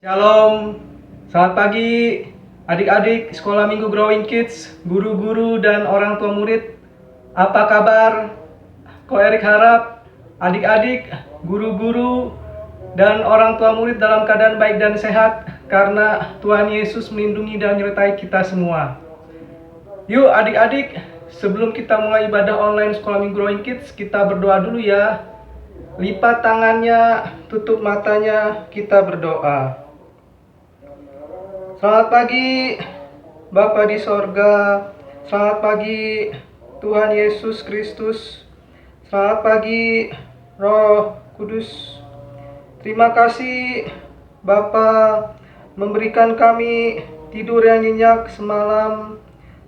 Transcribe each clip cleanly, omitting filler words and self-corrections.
Shalom, selamat pagi adik-adik Sekolah Minggu Growing Kids, guru-guru dan orang tua murid. Apa kabar? Ko Erik harap adik-adik, guru-guru dan orang tua murid dalam keadaan baik dan sehat karena Tuhan Yesus melindungi dan menyertai kita semua. Yuk adik-adik, sebelum kita mulai ibadah online Sekolah Minggu Growing Kids, kita berdoa dulu ya. Lipat tangannya, tutup matanya, kita berdoa. Selamat pagi Bapa di sorga. Selamat pagi Tuhan Yesus Kristus. Selamat pagi Roh Kudus. Terima kasih Bapa memberikan kami tidur yang nyenyak semalam.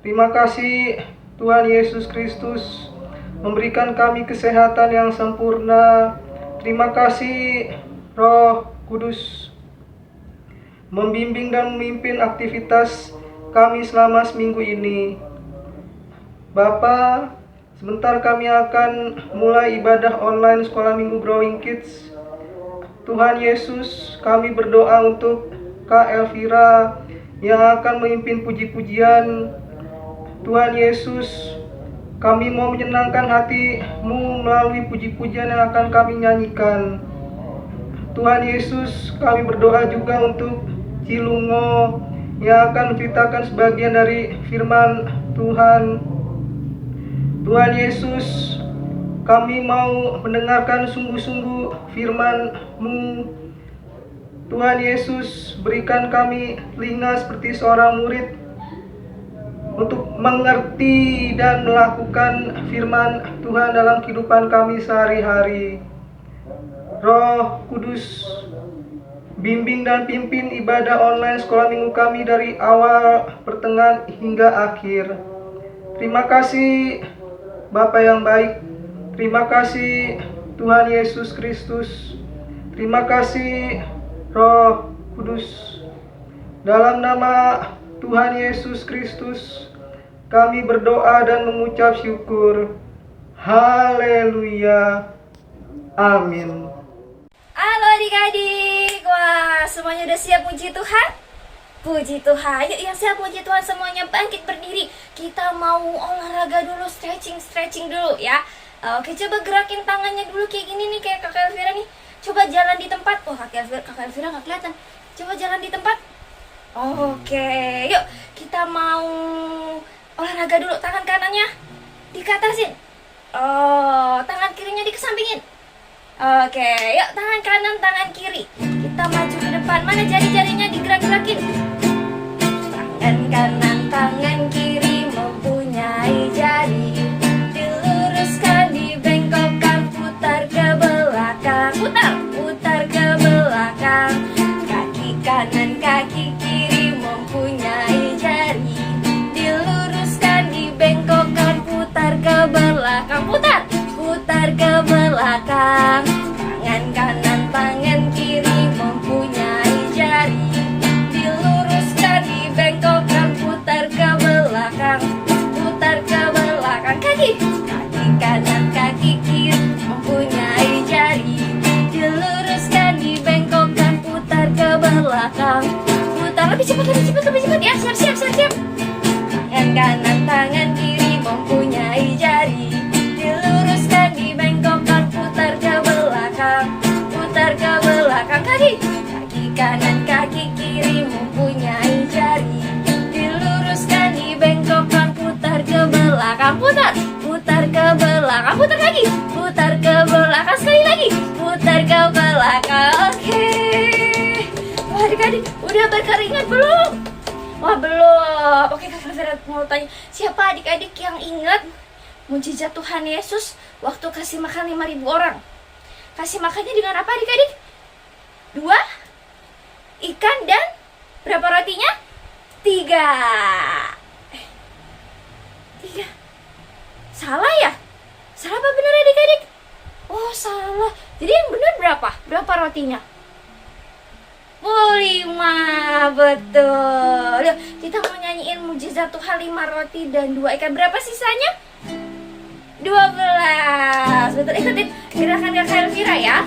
Terima kasih Tuhan Yesus Kristus memberikan kami kesehatan yang sempurna. Terima kasih Roh Kudus membimbing dan memimpin aktivitas kami selama seminggu ini. Bapa, sebentar kami akan mulai ibadah online Sekolah Minggu Growing Kids. Tuhan Yesus, kami berdoa untuk Kak Elvira yang akan memimpin puji-pujian. Tuhan Yesus, kami mau menyenangkan hati-Mu melalui puji-pujian yang akan kami nyanyikan. Tuhan Yesus, kami berdoa juga untuk Cilungo yang akan menceritakan sebagian dari firman Tuhan. Tuhan Yesus, kami mau mendengarkan sungguh-sungguh firman-Mu. Tuhan Yesus, berikan kami telinga seperti seorang murid untuk mengerti dan melakukan firman Tuhan dalam kehidupan kami sehari-hari. Roh Kudus, bimbing dan pimpin ibadah online Sekolah Minggu kami dari awal, pertengahan, hingga akhir. Terima kasih Bapa yang baik. Terima kasih Tuhan Yesus Kristus. Terima kasih Roh Kudus. Dalam nama Tuhan Yesus Kristus, kami berdoa dan mengucap syukur. Haleluya. Amin. Halo adik-adik, wah semuanya udah siap puji Tuhan? Puji Tuhan, yuk yang siap puji Tuhan semuanya bangkit berdiri. Kita mau olahraga dulu, stretching dulu ya. Oke, coba gerakin tangannya dulu kayak gini nih, kayak Kakak Elvira nih. Coba jalan di tempat, oh Kakak Elvira nggak kelihatan. Coba jalan di tempat. Oke, yuk kita mau olahraga dulu. Tangan kanannya dikatasin. Oh, tangan kirinya dikesampingin. Oke, yuk tangan kanan, tangan kiri. Kita maju ke depan. Mana jari-jarinya digerak-gerakin. Tangan kanan, tangan kiri mempunyai jari. Diluruskan, dibengkokkan, putar ke belakang. Putar ke belakang. Kaki kanan, kaki kiri mempunyai jari. Diluruskan, dibengkokkan, putar ke belakang. Putar ke belakang. Tangan kanan, tangan kiri mempunyai jari. Diluruskan, dibengkokkan, putar ke belakang. Putar ke belakang. Kaki kanan, kaki kiri mempunyai jari. Diluruskan, dibengkokkan, putar ke belakang. Putar lebih cepat ya. Siap. Tangan kanan, tangan kiri mempunyai jari. Diluruskan, dibengkokkan, putar ke belakang. Putar ke belakang. Kaki kanan, kaki kiri mempunyai jari. Diluruskan, dibengkokkan, putar ke belakang. Putar ke belakang. Putar lagi. Putar ke belakang. Sekali lagi. Putar ke belakang. Oke. Wah adik-adik, udah berkeringat belum? Wah belum. Oke, Kak Elvira mau tanya, siapa adik-adik yang ingat mujizat Tuhan Yesus waktu kasih makan 5.000 orang? Kasih makannya dengan apa adik-adik? 2 ikan dan berapa rotinya? 3. 3. Salah ya? Salah apa benar adik-adik? Oh salah. Jadi yang benar berapa? Berapa rotinya? 5, betul. Yuk, kita mau nyanyiin mujizat Tuhan 5 roti dan 2 ikan. Berapa sisanya? 12. Betul, ikutin gerakan Elvira ya.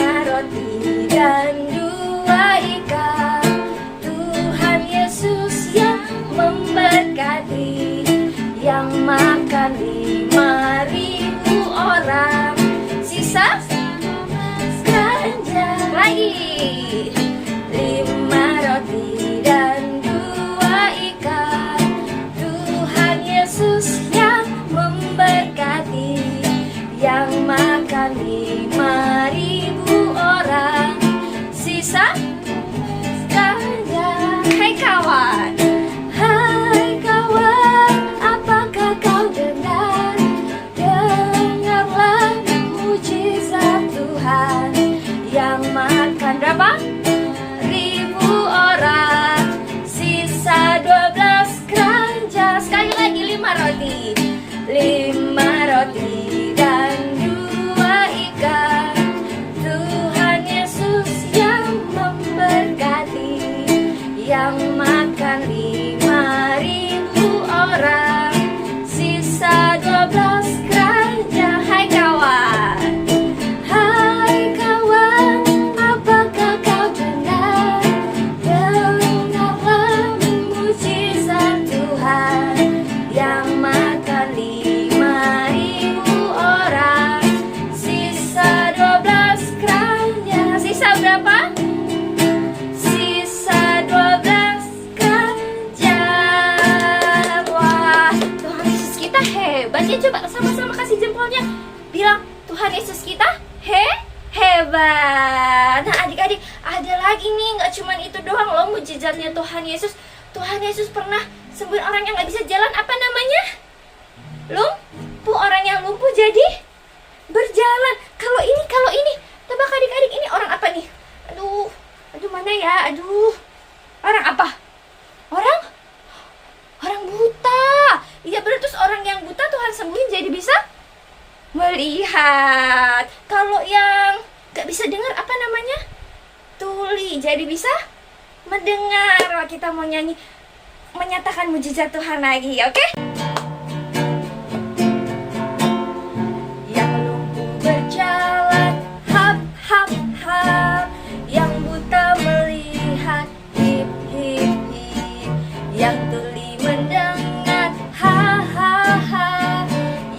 5 roti dan 2 ikan. Tuhan Yesus yang memberkati, yang makan 5.000 orang. Sisa ganja lagi. 5 roti dan 2 ikan. Tuhan Yesus yang memberkati, yang makan 5.000 orang. Sisa ganja. Hai kawan, hai kawan, apakah kau dengar? Dengarlah mujizat Tuhan, yang makan berapa? 1.000 orang. Sisa 12 keranjang. Sekali lagi 5 roti. 5 roti dan 2 ikan. Tuhan Yesus yang memberkati, yang makan 5.000 orang. Sisa 12 keranjang. Hai kawan, hai kawan, apakah kau dengar? Dengarlah mujizat Tuhan, yang makan 5.000 orang. Sisa 12 keranjang. Sisa berapa? Sisa 12 keranjang. Wah, Tuhan Yesus kita hebat ya. Coba sama-sama kasih jempolnya. Bilang, Tuhan Yesus kita hebat. Nah adik-adik, ada lagi nih, nggak cuman itu doang loh mujizatnya Tuhan Yesus. Tuhan Yesus pernah sembuhin orang yang nggak bisa jalan. Apa namanya? Lumpuh. Orang yang lumpuh jadi berjalan. Kalau ini, tebak adik-adik, ini orang apa nih? Aduh mana ya? Aduh, orang apa? Orang buta. Iya bener, terus orang yang buta Tuhan sembuhin jadi bisa melihat. Kalau yang gak bisa dengar apa namanya? Tuli, jadi bisa mendengar. Wah, kita mau nyanyi menyatakan mujizat Tuhan lagi, oke? Yang lumpuh berjalan, hap hap hap. Yang buta melihat, hip hip hip. Yang tuli mendengar, ha ha ha.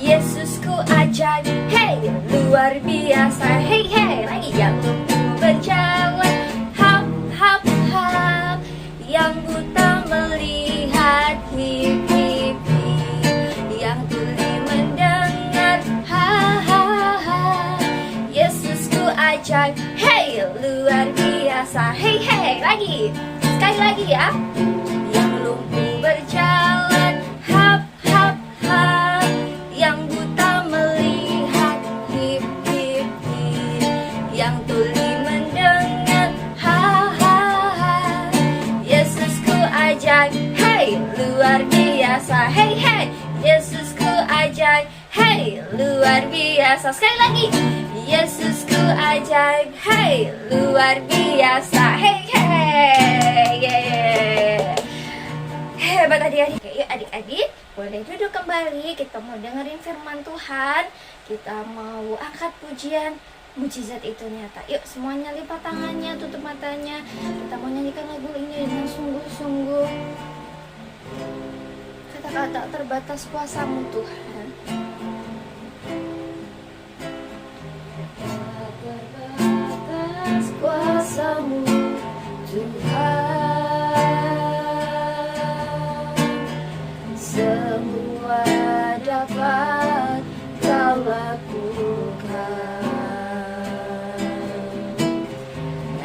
Yesusku ajaib, hey, luar biasa, hey hey. Lagi yang lumpuh berjalan, hap hap hap. Yang buta melihat, hip hip hip. Yang tuli mendengar, ha ha ha. Yesusku ajaib, hey, luar biasa, hey hey. Lagi, sekali lagi ya. Yang lumpuh berjalan, hap hap hap. Yang buta melihat, hip hip hip. Yang tuli mendengar, ha ha ha. Yesusku ajaib, hey, luar biasa, hey hey. Yesusku ajaib, hey, luar biasa. Sekali lagi. Yesusku ajaib, hey, luar biasa, hey hey. Yeah. Hebat adik-adik. Yuk adik-adik, boleh duduk kembali. Kita mau dengerin firman Tuhan. Kita mau angkat pujian. Mujizat itu nyata. Yuk semuanya lipat tangannya, tutup matanya. Kita mau nyanyikan lagu ini dengan sungguh-sungguh. Kata-kata terbatas kuasamu Tuhan. Terbatas kuasamu Tuhan. Semua dapat kau lakukan.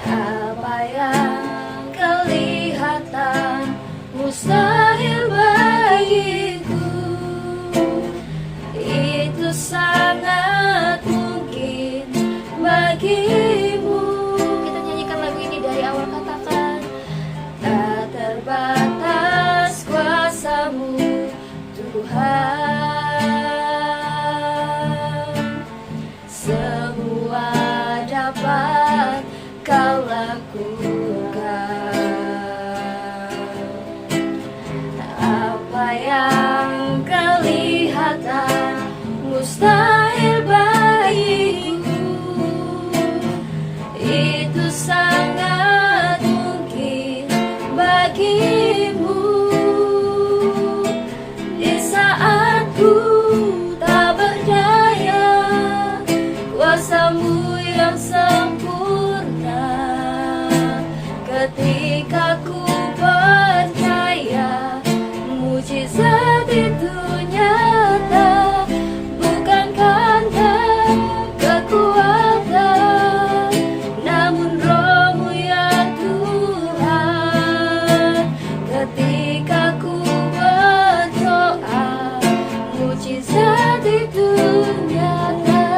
Apa yang kelihatan mustahil bagiku, itu sangat mungkin bagimu. Kita nyanyikan lagu ini dari awal, katakan. Tak terbatas kuasamu Tuhan. Semua dapat kau lakukan. Apa yang kelihatan mustahil bagiku, sangat mungkin bagimu. Di saat ku tak berdaya, kuasa-Mu yang sempurna. Ketika ku percaya mujizat itu nyata, bukan karena kekuatan, namun Roh-Mu ya Tuhan. Ketika ku berdoa, mujizat itu nyata.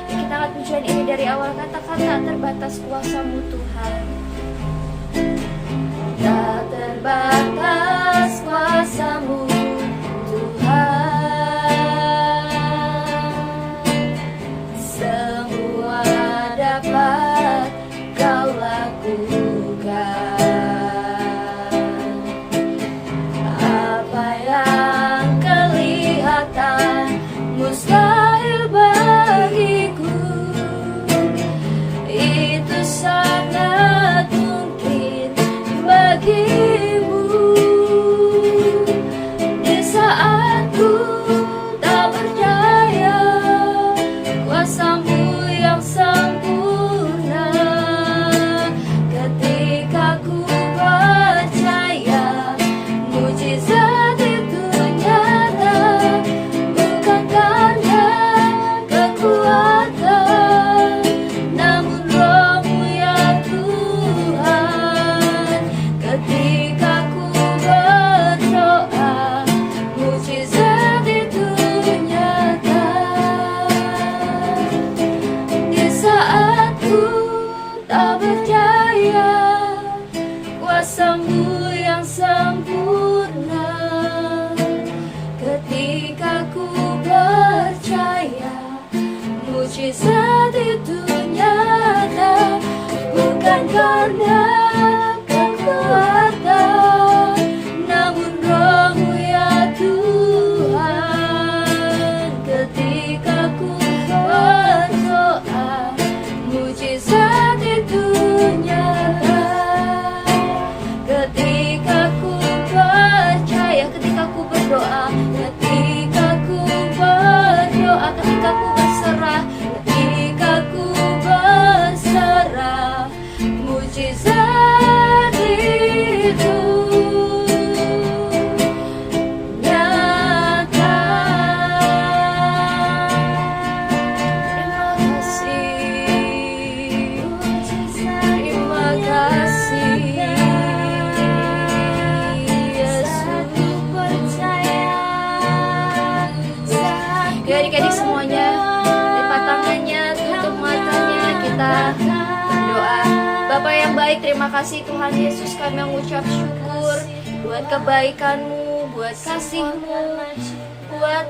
Kita angkat pujian ini dari awal, katakan tak terbatas kuasa-Mu Tuhan. Tak terbatas kuasa-Mu Tuhan, semua dapat Kau lakukan. Apa yang kelihatan mustahil bagiku, itu sangat mungkin bagimu. Di saat ku tak berdaya, kuasa-Mu yang sempurna. Ketika ku percaya mujizat itu nyata, bukan karena kekuatan, namun Roh-Mu ya Tuhan. Ketika ku berdoa, mujizat itu nyata. Di saat ku tak berdaya, kuasa-Mu yang sempurna. Ketika ku percaya mujizat itu nyata, bukan karena kekuatan, namun Roh-Mu ya Tuhan. Ketika ku berdoa, mujizat itu nyata. Ketika ku percaya, ketika ku berdoa, ketika ku berdoa, ketika ku berserah, ketika ku berserah, mujizat itu nyata. Terima kasih, Yesus. Ya adik-adik semuanya, lipat tangannya, tutup matanya, kita berdoa. Bapa yang baik, terima kasih Tuhan Yesus, kami mengucap syukur buat kebaikan-Mu, buat kasih-Mu, buat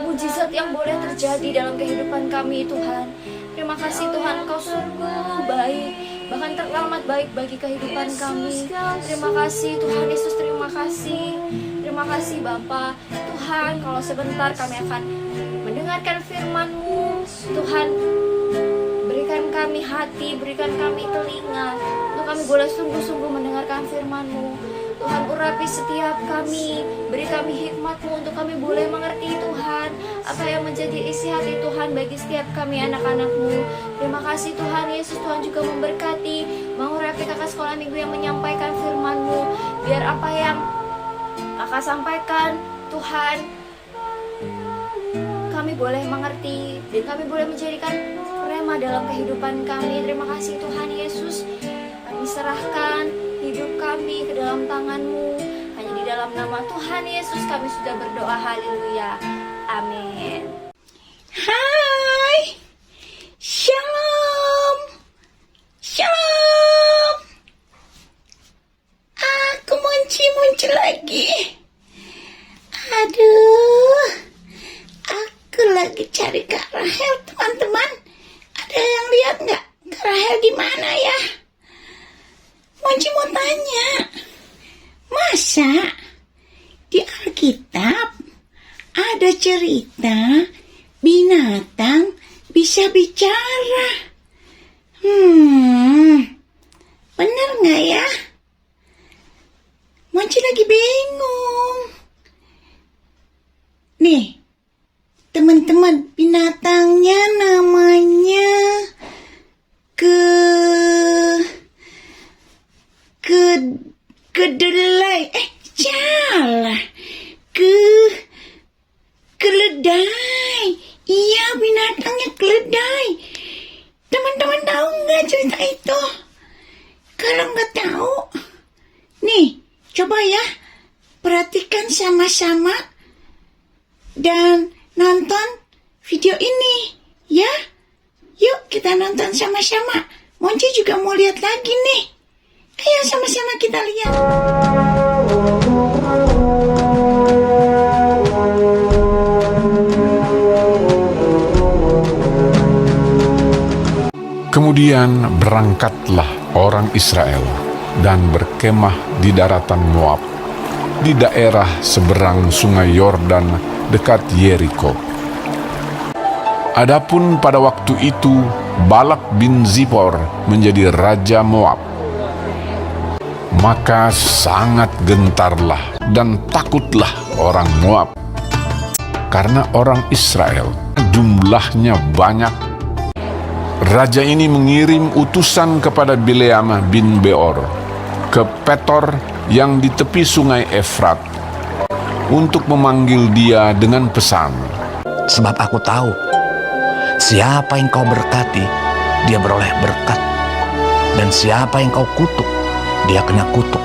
mujizat yang boleh terjadi dalam kehidupan kami Tuhan. Terima kasih Tuhan, Engkau sungguh baik, bahkan teramat baik bagi kehidupan kami. Terima kasih Tuhan Yesus, terima kasih. Terima kasih Bapa. Tuhan, kalau sebentar kami akan mendengarkan firman-Mu. Tuhan, berikan kami hati, berikan kami telinga, untuk kami boleh sungguh-sungguh mendengarkan firman-Mu. Tuhan, urapi setiap kami, beri kami hikmat-Mu untuk kami boleh mengerti Tuhan apa yang menjadi isi hati Tuhan bagi setiap kami anak-anak-Mu. Terima kasih Tuhan Yesus. Tuhan juga memberkati, mengurapi kakak sekolah minggu yang menyampaikan firman-Mu, biar apa yang Kakak sampaikan Tuhan, kami boleh mengerti dan kami boleh menjadikan rema dalam kehidupan kami. Terima kasih Tuhan Yesus. Kami serahkan hidup kami ke dalam tangan-Mu. Hanya di dalam nama Tuhan Yesus kami sudah berdoa. Haleluya. Amin. Hai, Shalom, Shalom. Aku muncul lagi. Aduh, aku lagi cari Kak Rahel, teman-teman. Ada yang lihat nggak? Kak Rahel di mana ya? Monci mau tanya, masa di Alkitab ada cerita binatang bisa bicara. Bener nggak ya? Monci lagi bingung. Nih, teman-teman, binatangnya namanya kedelai. Salah. Keledai. Iya, binatangnya keledai. Teman-teman tahu nggak cerita itu? Kalau nggak tahu, nih, coba ya, perhatikan sama-sama dan nonton video ini, ya. Yuk, kita nonton sama-sama. Monci juga mau lihat lagi nih. Ayo sama-sama kita lihat. Kemudian berangkatlah orang Israel dan berkemah di daratan Moab, di daerah seberang sungai Yordan dekat Yeriko. Adapun pada waktu itu Balak bin Zipor menjadi raja Moab. Maka sangat gentarlah dan takutlah orang Moab, karena orang Israel jumlahnya banyak. Raja ini mengirim utusan kepada Bileam bin Beor ke Petor yang di tepi sungai Efrat untuk memanggil dia dengan pesan. Sebab aku tahu, siapa yang kau berkati, dia beroleh berkat. Dan siapa yang kau kutuk, dia kena kutuk.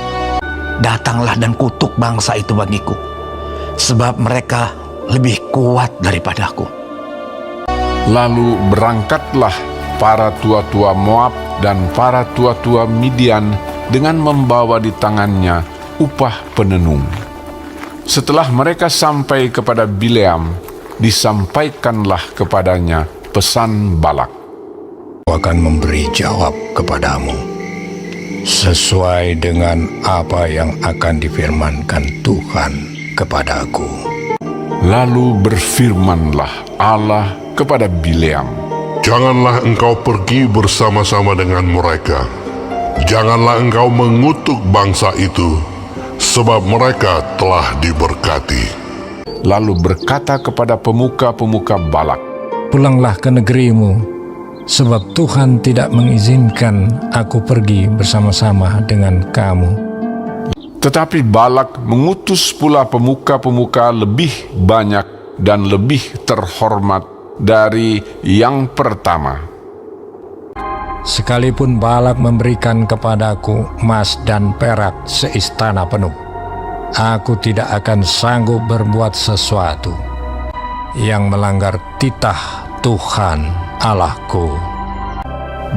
Datanglah dan kutuk bangsa itu bagiku, sebab mereka lebih kuat daripadaku. Lalu berangkatlah para tua-tua Moab dan para tua-tua Midian dengan membawa di tangannya upah penenung. Setelah mereka sampai kepada Bileam, disampaikanlah kepadanya pesan Balak. Aku akan memberi jawab kepadamu sesuai dengan apa yang akan difirmankan Tuhan kepadaku. Lalu berfirmanlah Allah kepada Bileam, Janganlah engkau pergi bersama-sama dengan mereka. Janganlah engkau mengutuk bangsa itu, sebab mereka telah diberkati. lalu berkata kepada pemuka-pemuka Balak, Pulanglah ke negerimu, sebab Tuhan tidak mengizinkan aku pergi bersama-sama dengan kamu. Tetapi Balak mengutus pula pemuka-pemuka lebih banyak dan lebih terhormat dari yang pertama. Sekalipun Balak memberikan kepadaku emas dan perak seistana penuh, aku tidak akan sanggup berbuat sesuatu yang melanggar titah Tuhan Allahku.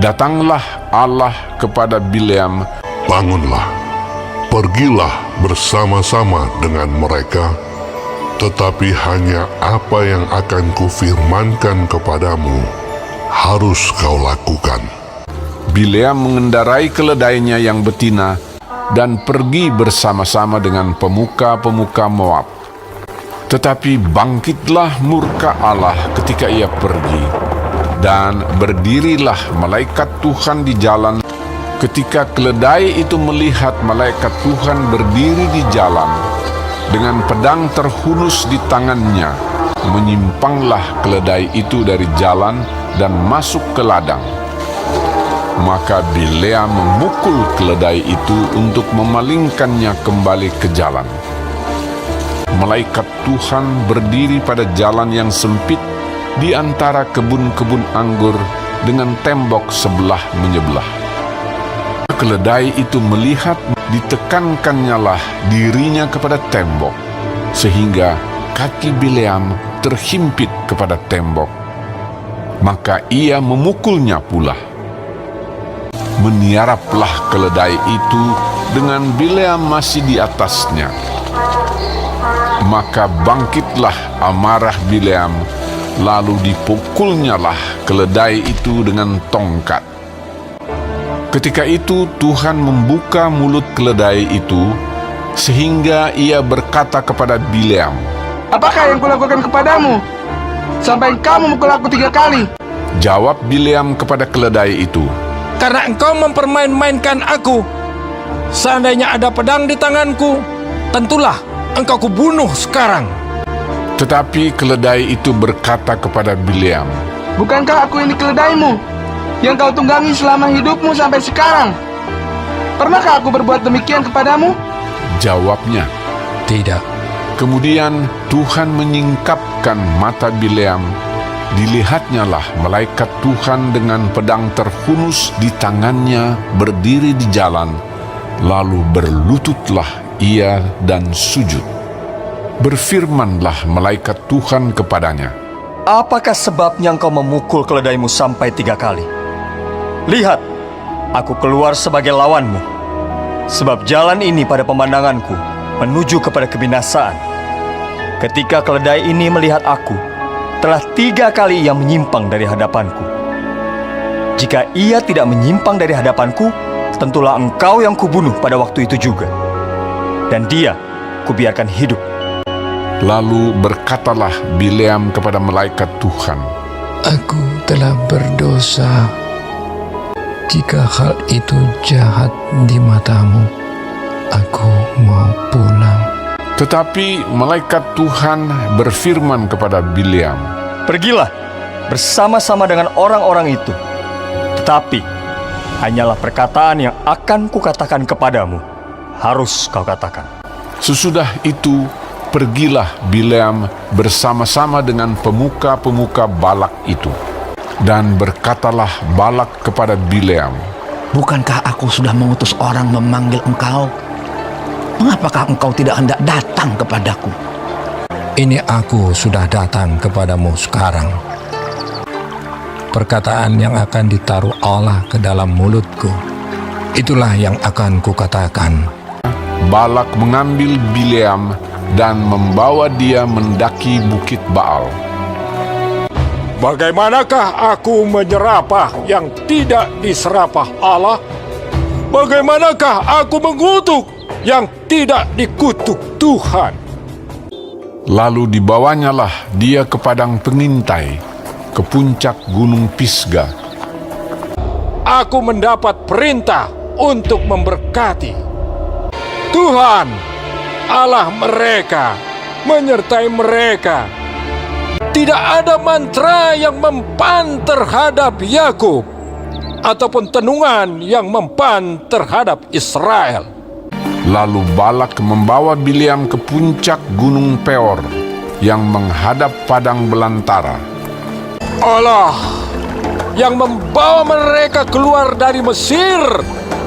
Datanglah Allah kepada Bileam, Bangunlah, pergilah bersama-sama dengan mereka, tetapi hanya apa yang akan kufirmankan kepadamu harus kau lakukan. Bileam mengendarai keledainya yang betina dan pergi bersama-sama dengan pemuka-pemuka Moab. Tetapi bangkitlah murka Allah ketika ia pergi, dan berdirilah malaikat Tuhan di jalan. Ketika keledai itu melihat malaikat Tuhan berdiri di jalan, dengan pedang terhunus di tangannya, menyimpanglah keledai itu dari jalan dan masuk ke ladang. Maka Bileam memukul keledai itu untuk memalingkannya kembali ke jalan. Malaikat Tuhan berdiri pada jalan yang sempit di antara kebun-kebun anggur dengan tembok sebelah menyebelah. Keledai itu melihat ditekankannya lah dirinya kepada tembok, sehingga kaki Bileam terhimpit kepada tembok. Maka ia memukulnya pula. Meniaraplah keledai itu dengan Bileam masih di atasnya. Maka bangkitlah amarah Bileam, lalu dipukulnyalah keledai itu dengan tongkat. Ketika itu Tuhan membuka mulut keledai itu, sehingga ia berkata kepada Bileam, Apakah yang kulakukan kepadamu? Sampai kamu memukul aku 3 kali. Jawab Bileam kepada keledai itu, Karena engkau mempermain-mainkan aku. Seandainya ada pedang di tanganku, tentulah engkau kubunuh sekarang. Tetapi keledai itu berkata kepada Bileam, Bukankah aku ini keledaimu, yang kau tunggangi selama hidupmu sampai sekarang? Pernahkah aku berbuat demikian kepadamu? Jawabnya, Tidak. kemudian Tuhan menyingkapkan mata Bileam. Dilihatnya lah malaikat Tuhan dengan pedang terhunus di tangannya berdiri di jalan. Lalu berlututlah ia dan sujud. Berfirmanlah malaikat Tuhan kepadanya, Apakah sebabnya engkau memukul keledaimu sampai 3 kali? Lihat, aku keluar sebagai lawanmu. Sebab jalan ini pada pemandanganku menuju kepada kebinasaan. Ketika keledai ini melihat aku, telah 3 kali ia menyimpang dari hadapanku. Jika ia tidak menyimpang dari hadapanku, tentulah engkau yang kubunuh pada waktu itu juga. Dan dia kubiarkan hidup. Lalu berkatalah Bileam kepada malaikat Tuhan, Aku telah berdosa. Jika hal itu jahat di matamu, aku mau pulang. Tetapi malaikat Tuhan berfirman kepada Bileam, Pergilah bersama-sama dengan orang-orang itu. Tetapi hanyalah perkataan yang akan kukatakan kepadamu, harus kau katakan. Sesudah itu pergilah Bileam bersama-sama dengan pemuka-pemuka Balak itu. Dan berkatalah Balak kepada Bileam, Bukankah aku sudah mengutus orang memanggil engkau? Mengapakah engkau tidak hendak datang kepadaku? Ini aku sudah datang kepadamu sekarang. Perkataan yang akan ditaruh Allah ke dalam mulutku, itulah yang akan kukatakan. Balak mengambil Bileam dan membawa dia mendaki bukit Baal. Bagaimanakah aku menyerapah yang tidak diserapah Allah? Bagaimanakah aku mengutuk yang tidak dikutuk Tuhan? Lalu dibawanyalah dia ke padang pengintai, ke puncak gunung Pisga. Aku mendapat perintah untuk memberkati. Tuhan, Allah mereka, menyertai mereka. Tidak ada mantra yang mempan terhadap Yakub, ataupun tenungan yang mempan terhadap Israel. Lalu Balak membawa Bileam ke puncak gunung Peor yang menghadap padang belantara. Allah yang membawa mereka keluar dari Mesir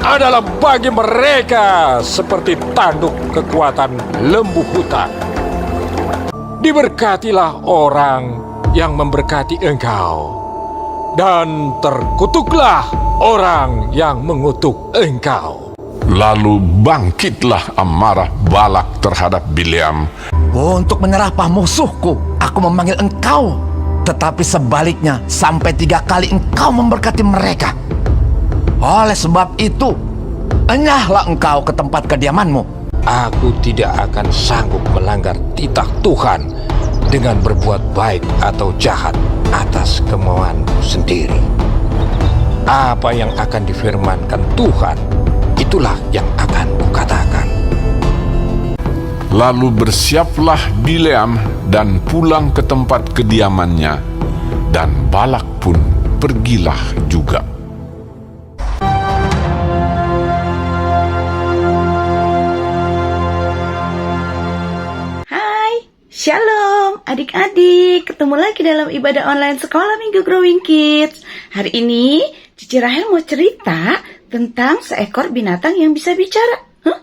adalah bagi mereka seperti tanduk kekuatan lembu hutan. Diberkatilah orang yang memberkati engkau, dan terkutuklah orang yang mengutuk engkau. Lalu bangkitlah amarah Balak terhadap Bileam. Untuk menyerapah musuhku, aku memanggil engkau. Tetapi sebaliknya, sampai 3 kali engkau memberkati mereka. Oleh sebab itu, enyahlah engkau ke tempat kediamanmu. Aku tidak akan sanggup melanggar titah Tuhan dengan berbuat baik atau jahat atas kemauanku sendiri. Apa yang akan difirmankan Tuhan, itulah yang akan kukatakan. Lalu bersiaplah Bileam dan pulang ke tempat kediamannya, dan Balak pun pergilah juga. Shalom adik-adik, ketemu lagi dalam ibadah online Sekolah Minggu Growing Kids. Hari ini Cici Rahel mau cerita tentang seekor binatang yang bisa bicara. Hah?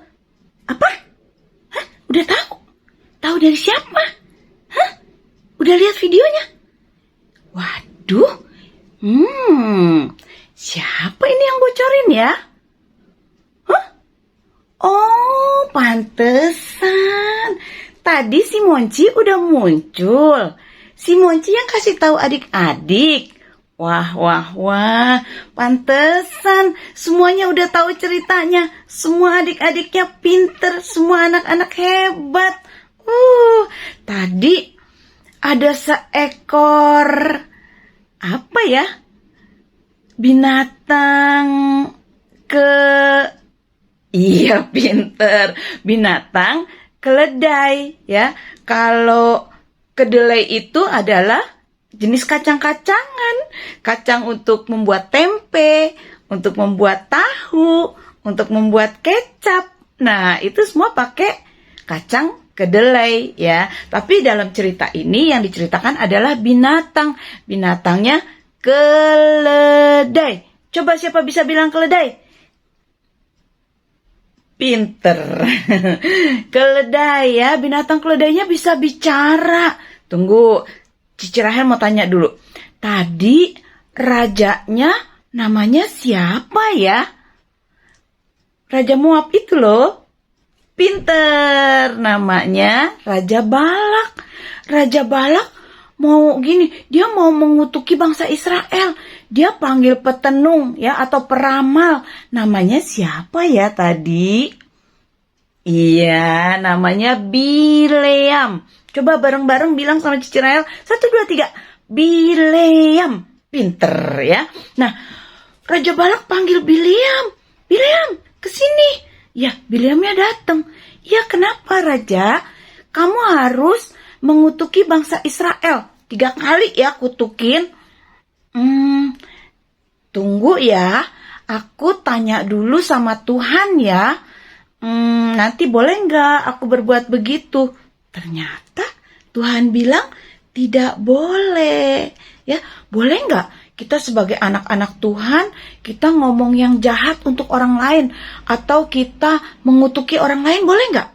Apa? Hah? Udah tahu? Tahu dari siapa? Hah? Udah lihat videonya? Waduh, siapa ini yang bocorin ya? Hah? Oh, pantesan. Tadi si Monci udah muncul. Si Monci yang kasih tahu adik-adik. Wah, pantesan semuanya udah tahu ceritanya. Semua adik-adiknya pinter, semua anak-anak hebat. Tadi ada seekor apa ya? Binatang Iya, pinter. Binatang keledai ya. Kalau kedelai itu adalah jenis kacang-kacangan. Kacang untuk membuat tempe, untuk membuat tahu, untuk membuat kecap. Nah, itu semua pakai kacang kedelai ya. Tapi dalam cerita ini yang diceritakan adalah binatang. Binatangnya keledai. Coba siapa bisa bilang keledai? Pinter. Keledai ya, binatang keledainya bisa bicara. Tunggu, Cici Rahel mau tanya dulu. Tadi rajanya namanya siapa ya? Raja Moab itu loh. Pinter, namanya Raja Balak. Raja Balak mau gini, dia mau mengutuki bangsa Israel. Dia panggil petenung ya atau peramal. Namanya siapa ya tadi? Iya, namanya Bileam. Coba bareng-bareng bilang sama Cici Rahel. 1, 2, 3. Bileam. Pinter ya. Nah, Raja Balak panggil Bileam. Bileam, kesini. Ya, Bileamnya datang. Ya, kenapa Raja? Kamu harus mengutuki bangsa Israel. 3 kali ya kutukin. Tunggu ya, aku tanya dulu sama Tuhan ya. Nanti boleh nggak aku berbuat begitu? Ternyata Tuhan bilang tidak boleh. Ya, boleh nggak kita sebagai anak-anak Tuhan kita ngomong yang jahat untuk orang lain atau kita mengutuki orang lain, boleh nggak?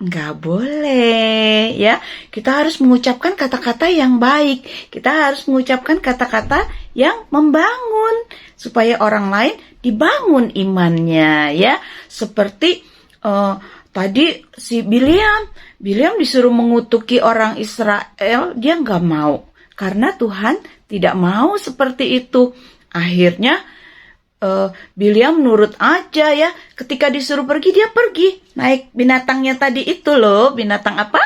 Nggak boleh ya. Kita harus mengucapkan kata-kata yang baik. Kita harus mengucapkan kata-kata yang membangun supaya orang lain dibangun imannya ya. Seperti tadi si Bileam disuruh mengutuki orang Israel, dia nggak mau karena Tuhan tidak mau seperti itu. Akhirnya Bileam nurut aja ya. Ketika disuruh pergi, dia pergi. Naik binatangnya tadi itu loh. Binatang apa?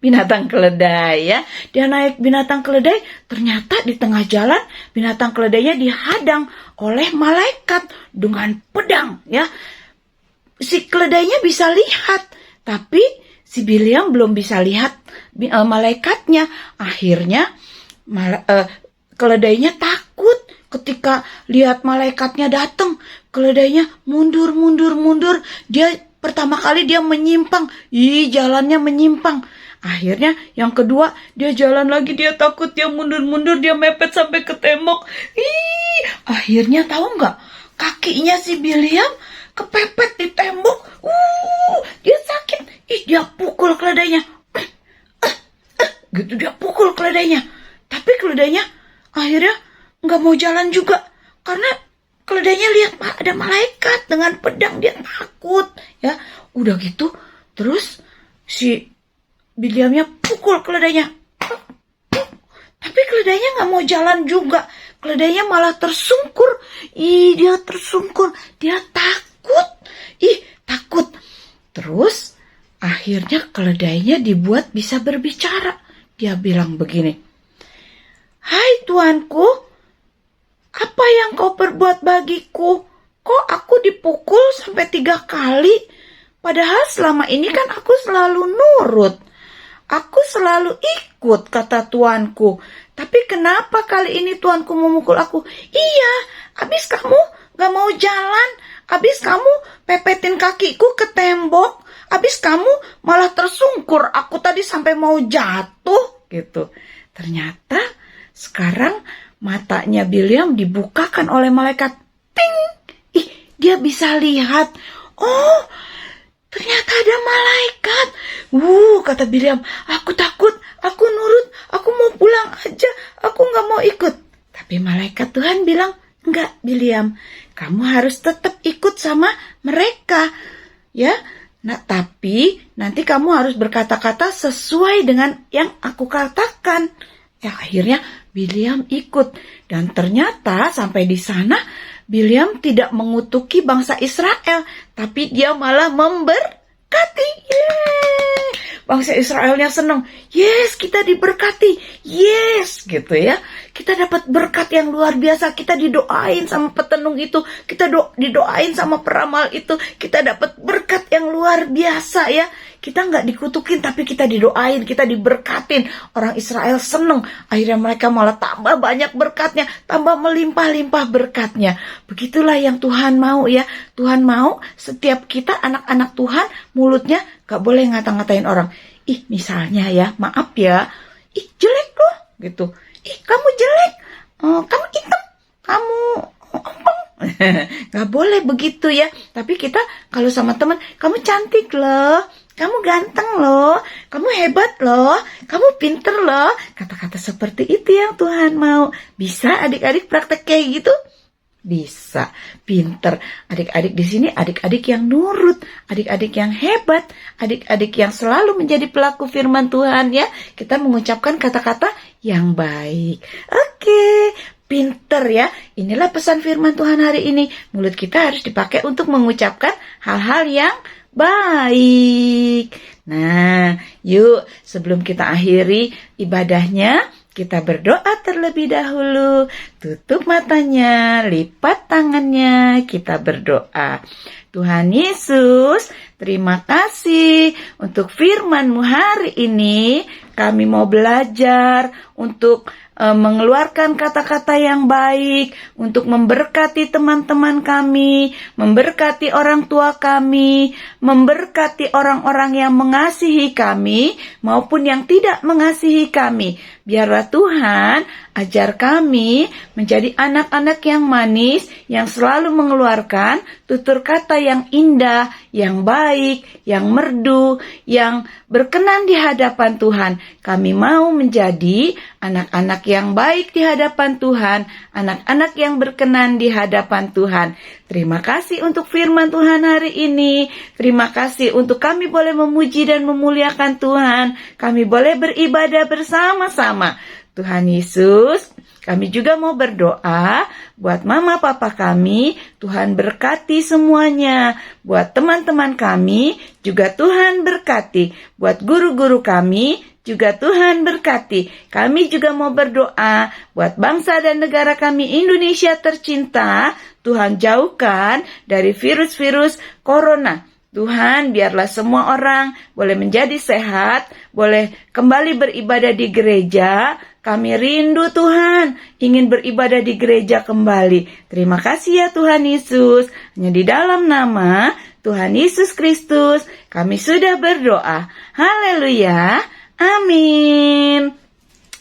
Binatang keledai ya. Dia naik binatang keledai. Ternyata di tengah jalan, binatang keledainya dihadang oleh malaikat dengan pedang ya. Si keledainya bisa lihat. Tapi si Bileam belum bisa lihat malaikatnya. Akhirnya keledainya takut. Ketika lihat malaikatnya datang, keledainya mundur. Dia pertama kali dia menyimpang. Jalannya menyimpang. Akhirnya yang kedua dia jalan lagi, dia takut, dia mundur, dia mepet sampai ke tembok. Akhirnya tahu nggak? Kakinya si Bileam kepepet di tembok. Dia sakit. Dia pukul keledainya. Gitu dia pukul keledainya. Tapi keledainya akhirnya nggak mau jalan juga karena keledainya lihat ada malaikat dengan pedang, dia takut ya. Udah gitu terus si Bileamnya pukul keledainya, tapi keledainya nggak mau jalan juga. Keledainya malah tersungkur. Dia tersungkur, dia takut. Takut. Terus akhirnya keledainya dibuat bisa berbicara. Dia bilang begini, "Hai tuanku, apa yang kau perbuat bagiku? Kok aku dipukul sampai 3 kali? Padahal selama ini kan aku selalu nurut. Aku selalu ikut kata tuanku. Tapi kenapa kali ini tuanku memukul aku?" "Iya, abis kamu gak mau jalan. Abis kamu pepetin kakiku ke tembok. Abis kamu malah tersungkur. Aku tadi sampai mau jatuh." Gitu. Ternyata sekarang matanya Bileam dibukakan oleh malaikat. Ting! Dia bisa lihat. Oh, ternyata ada malaikat. Kata Bileam, aku takut, aku nurut, aku mau pulang aja, aku gak mau ikut. Tapi malaikat Tuhan bilang, enggak Bileam, kamu harus tetap ikut sama mereka. Ya, nah tapi nanti kamu harus berkata-kata sesuai dengan yang aku katakan. Ya, akhirnya Bileam ikut. Dan ternyata sampai di sana Bileam tidak mengutuki bangsa Israel, tapi dia malah memberkati. bangsa Israelnya senang. Yes, kita diberkati. Yes, gitu ya. Kita dapat berkat yang luar biasa. Kita didoain sama petenung itu. Kita didoain sama peramal itu. Kita dapat berkat yang luar biasa ya. Kita nggak dikutukin tapi kita didoain. Kita diberkatin. Orang Israel senang. Akhirnya mereka malah tambah banyak berkatnya. Tambah melimpah-limpah berkatnya. Begitulah yang Tuhan mau ya. Tuhan mau setiap kita anak-anak Tuhan mulutnya gak boleh ngata-ngatain orang. Ih, misalnya ya, maaf ya. Ih, jelek loh, gitu. Ih, kamu jelek. Kamu hitam. Kamu ompong. Gak boleh begitu ya. Tapi kita kalau sama teman, kamu cantik loh. Kamu ganteng loh. Kamu hebat loh. Kamu pinter loh. Kata-kata seperti itu yang Tuhan mau. Bisa adik-adik praktek kayak gitu? Bisa, pinter. Adik-adik di sini adik-adik yang nurut, adik-adik yang hebat, adik-adik yang selalu menjadi pelaku firman Tuhan ya. Kita mengucapkan kata-kata yang baik. Oke, pinter ya. Inilah pesan firman Tuhan hari ini. Mulut kita harus dipakai untuk mengucapkan hal-hal yang baik. Nah, yuk sebelum kita akhiri ibadahnya, kita berdoa terlebih dahulu. Tutup matanya, lipat tangannya, kita berdoa. Tuhan Yesus, terima kasih untuk firman-Mu hari ini. Kami mau belajar untuk mengeluarkan kata-kata yang baik, untuk memberkati teman-teman kami, memberkati orang tua kami, memberkati orang-orang yang mengasihi kami, maupun yang tidak mengasihi kami. Biarlah Tuhan ajar kami menjadi anak-anak yang manis, yang selalu mengeluarkan tutur kata yang indah, yang baik, yang merdu, yang berkenan di hadapan Tuhan. Kami mau menjadi anak-anak yang baik di hadapan Tuhan, anak-anak yang berkenan di hadapan Tuhan. Terima kasih untuk firman Tuhan hari ini. Terima kasih untuk kami boleh memuji dan memuliakan Tuhan. Kami boleh beribadah bersama-sama. Tuhan Yesus, kami juga mau berdoa buat mama papa kami. Tuhan berkati semuanya. Buat teman-teman kami juga Tuhan berkati. Buat guru-guru kami juga Tuhan berkati. Kami juga mau berdoa buat bangsa dan negara kami Indonesia tercinta. Tuhan jauhkan dari virus-virus corona. Tuhan, biarlah semua orang boleh menjadi sehat, boleh kembali beribadah di gereja. Kami rindu Tuhan, ingin beribadah di gereja kembali. Terima kasih ya Tuhan Yesus. Hanya di dalam nama Tuhan Yesus Kristus kami sudah berdoa. Haleluya. Amin.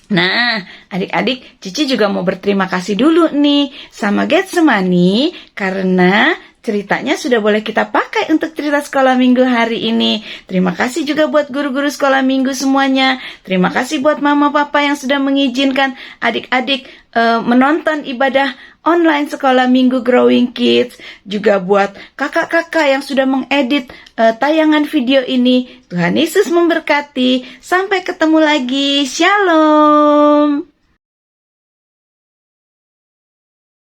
Nah, adik-adik, Cici juga mau berterima kasih dulu nih sama Getsemani karena ceritanya sudah boleh kita pakai untuk cerita sekolah minggu hari ini. Terima kasih juga buat guru-guru sekolah minggu semuanya. Terima kasih buat mama papa yang sudah mengizinkan adik-adik menonton ibadah online sekolah minggu Growing Kids. Juga buat kakak-kakak yang sudah mengedit tayangan video ini. Tuhan Yesus memberkati. Sampai ketemu lagi. Shalom.